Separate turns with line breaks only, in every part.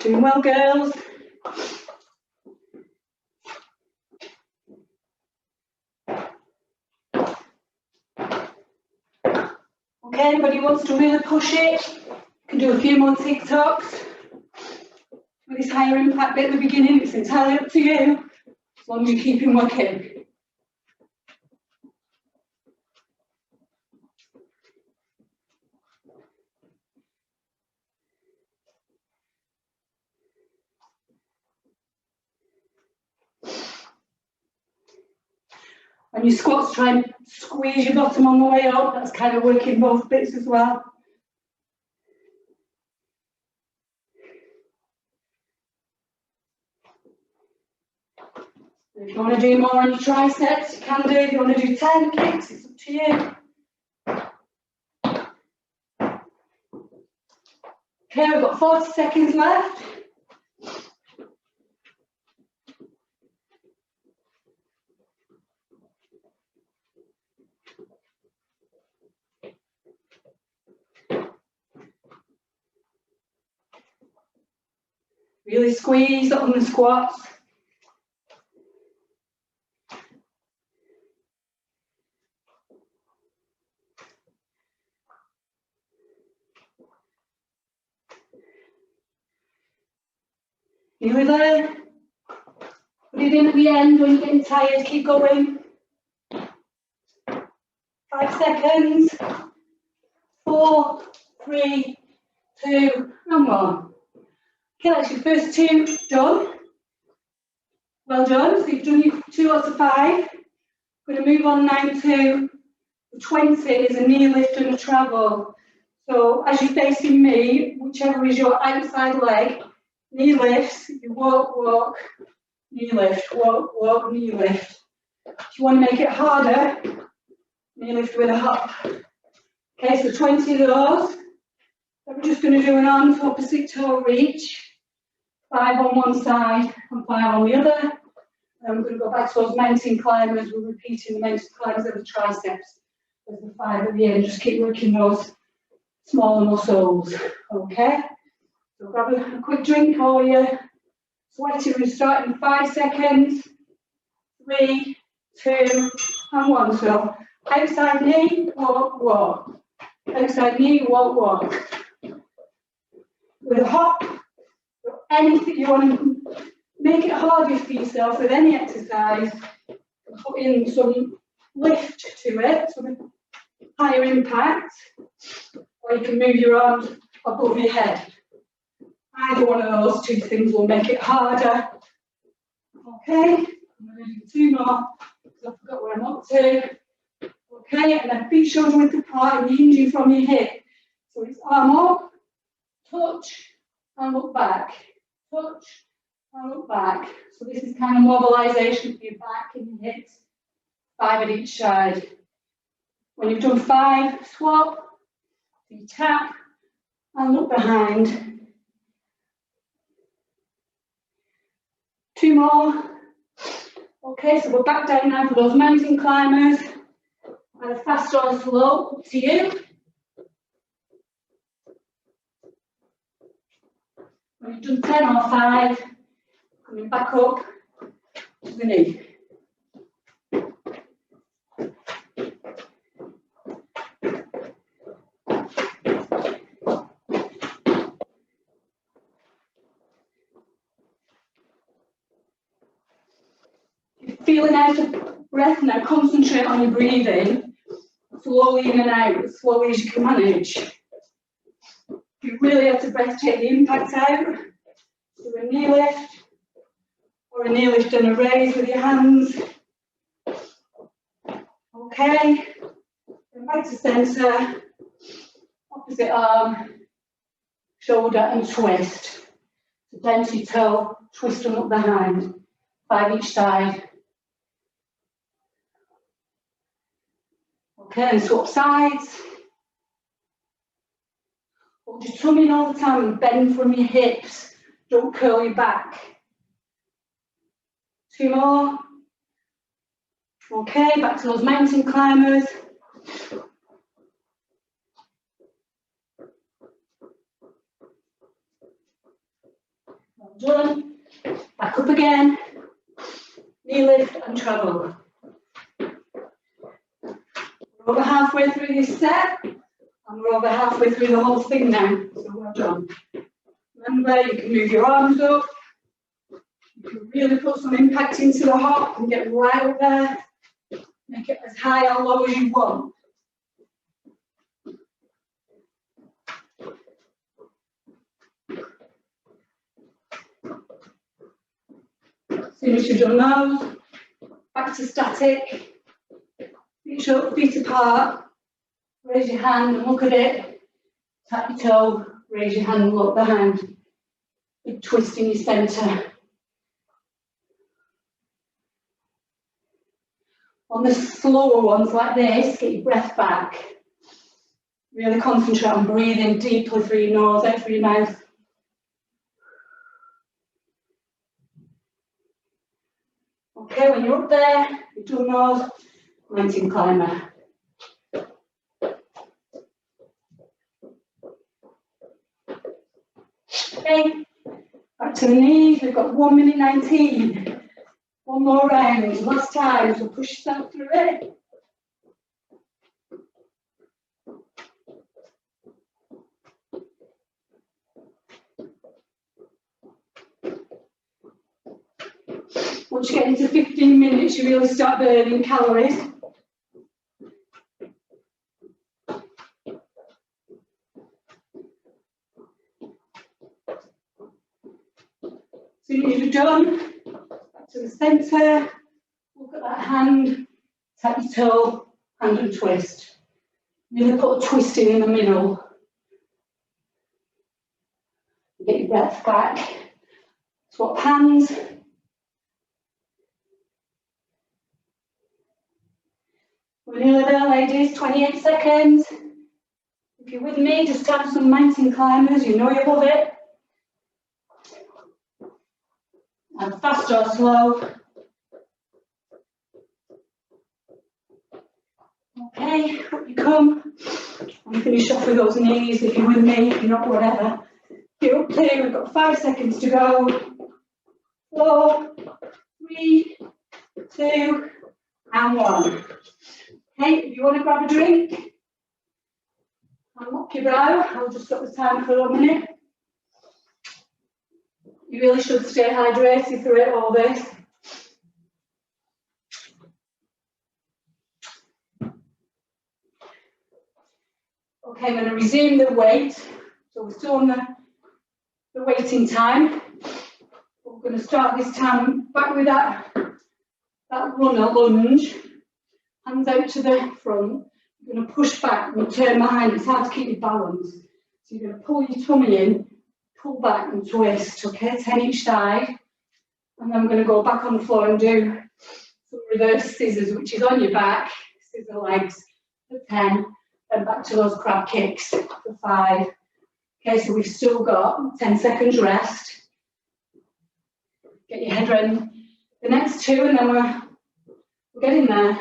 Doing well, girls. Okay, anybody wants to really push it? Can do a few more TikToks. With this higher impact bit at the beginning, it's entirely up to you, as long as you keep him working. On your squats, try and squeeze your bottom on the way up. That's kind of working both bits as well. If you want to do more on your triceps, you can do. If you want to do 10 kicks, it's up to you. Okay, we've got 40 seconds left. Really squeeze on the squats. Nearly there. Put it in at the end when you're getting tired, keep going. 5 seconds. 4, 3, 2, and 1. Okay, that's your first 2 done. Well done. So you've done your 2 lots of 5. I'm going to move on now to 20 is a knee lift and a travel. So as you're facing me, whichever is your outside leg, knee lifts, you walk, walk, knee lift, walk, walk, knee lift. If you want to make it harder, knee lift with a hop. Okay, so 20 of those. So we're just going to do an arm to opposite toe reach. 5 on one side and 5 on the other. And we're going to go back to those mountain climbers. We're repeating the mountain climbers of the triceps. There's the 5 at the end. Just keep working those smaller muscles. Okay? So grab a quick drink or your sweaty. We start in 5 seconds. 3, 2, and 1. So outside knee, walk, walk. Outside knee, walk, walk. With a hop. Anything you want to make it harder for yourself with any exercise, put in some lift to it, some higher impact, or you can move your arms above your head. Either one of those 2 things will make it harder. Okay, I'm going to do 2 more because I forgot where I'm up to. Okay, and then feet shoulder width apart and hinging from your hip. So it's arm up, touch, and look back. Touch and look back. So this is kind of mobilisation for your back and your hips. 5 at each side. When you've done 5, swap, you tap and look behind. 2 more. Okay, so we're back down now for those mountain climbers. Either fast or slow, up to you. When you've done 10 or 5, coming back up to the knee. If you're feeling out of breath now, concentrate on your breathing, slowly in and out, as slowly as you can manage. If you really have to breath, take the impact out. Do a knee lift, or a knee lift and a raise with your hands. Okay, then back to centre, opposite arm, shoulder and twist. So down to your toe, twist and up behind. 5 each side. Okay, and swap sides. Hold your tummy in all the time and bend from your hips. Don't curl your back. 2 more. Okay, back to those mountain climbers. Well done. Back up again. Knee lift and treble. We're over halfway through this set, and we're over halfway through the whole thing now, so well done. Remember, you can move your arms up, you can really put some impact into the hop and get right up there, make it as high or low as you want. As soon as you've done those, back to static. Feet up, feet apart, raise your hand and look at it, tap your toe, raise your hand and look behind. Big twist in your centre. On the slower ones like this, get your breath back. Really concentrate on breathing deeply through your nose, out through your mouth. Okay, when you're up there, you've done those. Mountain climber. Okay, back to the knees. We've got 1 minute 19. One more round, last time, so push yourself through it. Once you get into 15 minutes, you really start burning calories. As soon as you're done, back to the centre, look at that hand, tap your toe, hand and twist. Really put a twist in the middle. Get your breath back. Swap hands. We're nearly there, ladies, 28 seconds. If you're with me, just tap some mountain climbers, you know you love it. And fast or slow. Okay, up you come. And finish off with those knees if you're with me, if you're not, whatever. You're up to, we've got 5 seconds to go. 4, 3, 2, and 1. Okay, if you want to grab a drink, unlock your brow. I'll just stop the time for a minute. You really should stay hydrated through it, all this. Okay, I'm going to resume the weight. So we're still on the waiting time. We're going to start this time back with that runner lunge. Hands out to the front. You're going to push back and turn behind. It's hard to keep your balance. So you're going to pull your tummy in, pull back and twist, okay? 10 each side. And then I'm going to go back on the floor and do some reverse scissors, which is on your back, scissor legs for 10, and back to those crab kicks for 5. Okay, so we've still got 10 seconds rest. Get your head around the next 2, and then we're getting there.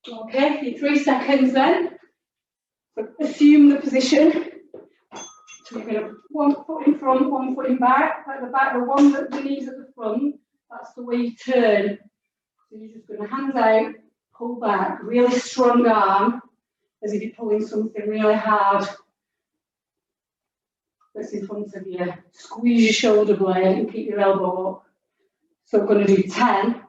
Okay, your 3 seconds then. So assume the position. So you're going to 1 foot in front, 1 foot in back. At the back, the one that the knees at the front, that's the way you turn. So you're just going to hands out, pull back, really strong arm, as if you're pulling something really hard that's in front of you. Squeeze your shoulder blade and keep your elbow up. So we're going to do 10.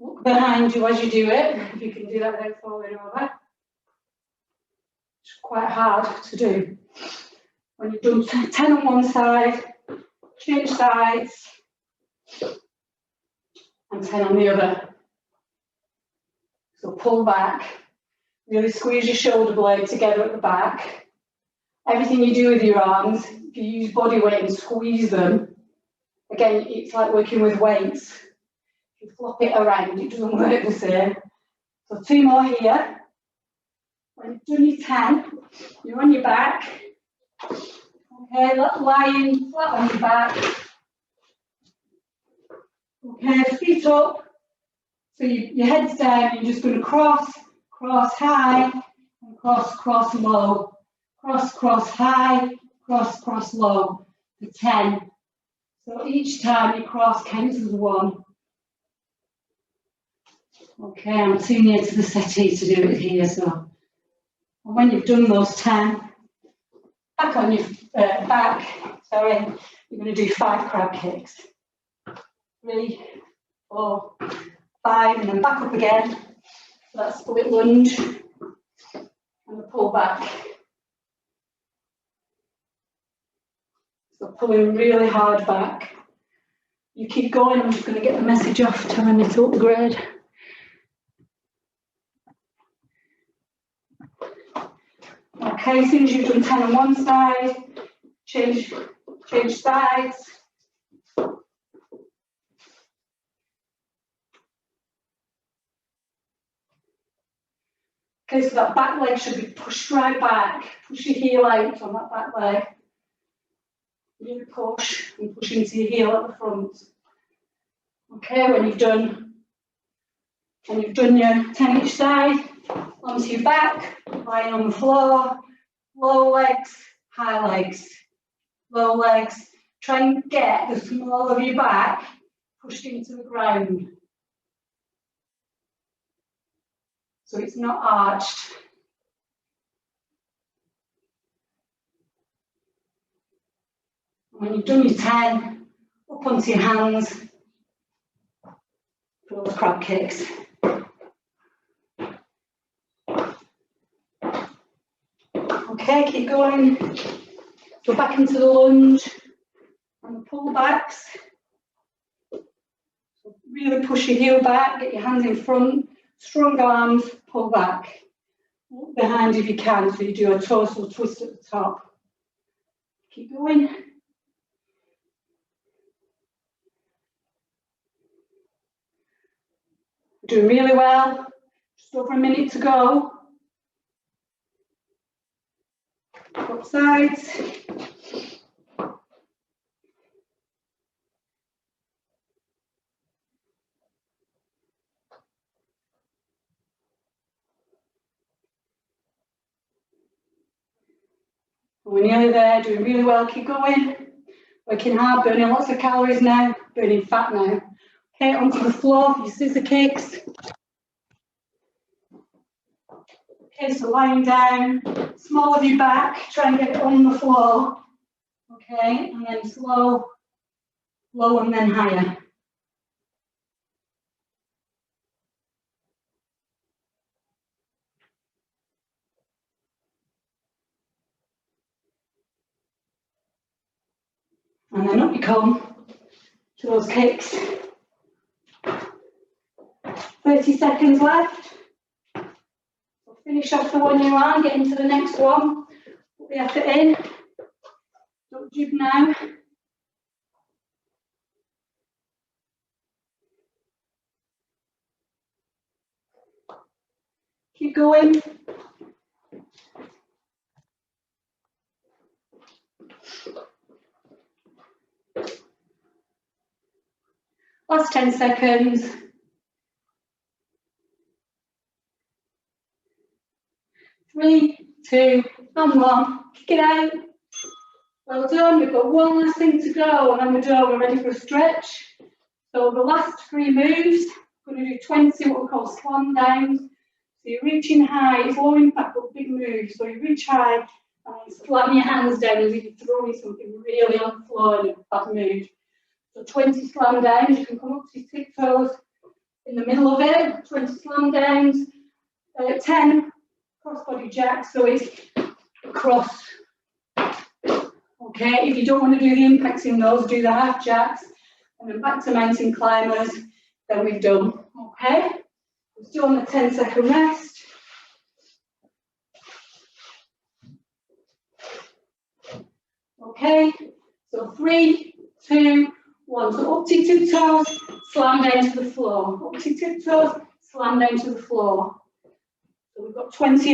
Look behind you as you do it, if you can do that without falling over. It's quite hard to do. When you've done 10 on one side, change sides, and 10 on the other. So pull back, really squeeze your shoulder blade together at the back. Everything you do with your arms, if you use body weight and squeeze them, again, it's like working with weights. If you flop it around, it doesn't work the same. So 2 more here. When you've done your 10, you're on your back. Okay, lying flat on your back. Okay, feet up. So your head's down, you're just going to cross high, and cross low. Cross high, cross low. for 10. So each time you cross counts as 1. Okay, I'm too near to the settee to do it here, so. And when you've done those 10, back on your back, sorry, you're going to do 5 crab kicks. 3, 4, 5, and then back up again. So that's split lunge, and the pull back. So pulling really hard back. You keep going, I'm just going to get the message off telling me to upgrade. Okay, as soon as you've done 10 on one side, change sides. Okay, so that back leg should be pushed right back. Push your heel out on that back leg. Really push and push into your heel at the front. Okay, when you've done your 10 each side, onto your back, lying on the floor, low legs, high legs, low legs. Try and get the small of your back pushed into the ground. So it's not arched. When you've done your 10, up onto your hands for those crab kicks. Okay, keep going. Go back into the lunge and the pull backs. So really push your heel back, get your hands in front, strong arms, pull back. Look behind if you can, so you do a torso twist at the top. Keep going. Doing really well. Just over a minute to go. Both sides. We're nearly there, doing really well, keep going. Working hard, burning lots of calories now, burning fat now. Okay, onto the floor for your scissor kicks. Okay, so lying down, small of your back, try and get it on the floor. Okay, and then slow, low and then higher. And then up you come to those kicks. 30 seconds left. So finish off the one you are, get into the next one. Put the effort in. Don't jib now. Keep going. Last 10 seconds. 3, 2, and 1. Kick it out. Well done. We've got one last thing to go, and then we're done. We're ready for a stretch. So the last 3 moves, we're going to do 20 what we call slam downs. So you're reaching high, it's low impact but big move. So you reach high and slam your hands down as if you're throwing something really on the floor in a bad mood. So 20 slam downs, you can come up to your tiptoes in the middle of it, 20 slam downs, 10 crossbody jacks, so it's cross. Okay, if you don't want to do the impacts in those, do the half jacks, and then back to mountain climbers, then we've done. Okay, we're still on the 10-second rest. Okay, so 3, 2, 1. So up to your tiptoes, slam down to the floor. Up to your tiptoes, slam down to the floor. So we've got 20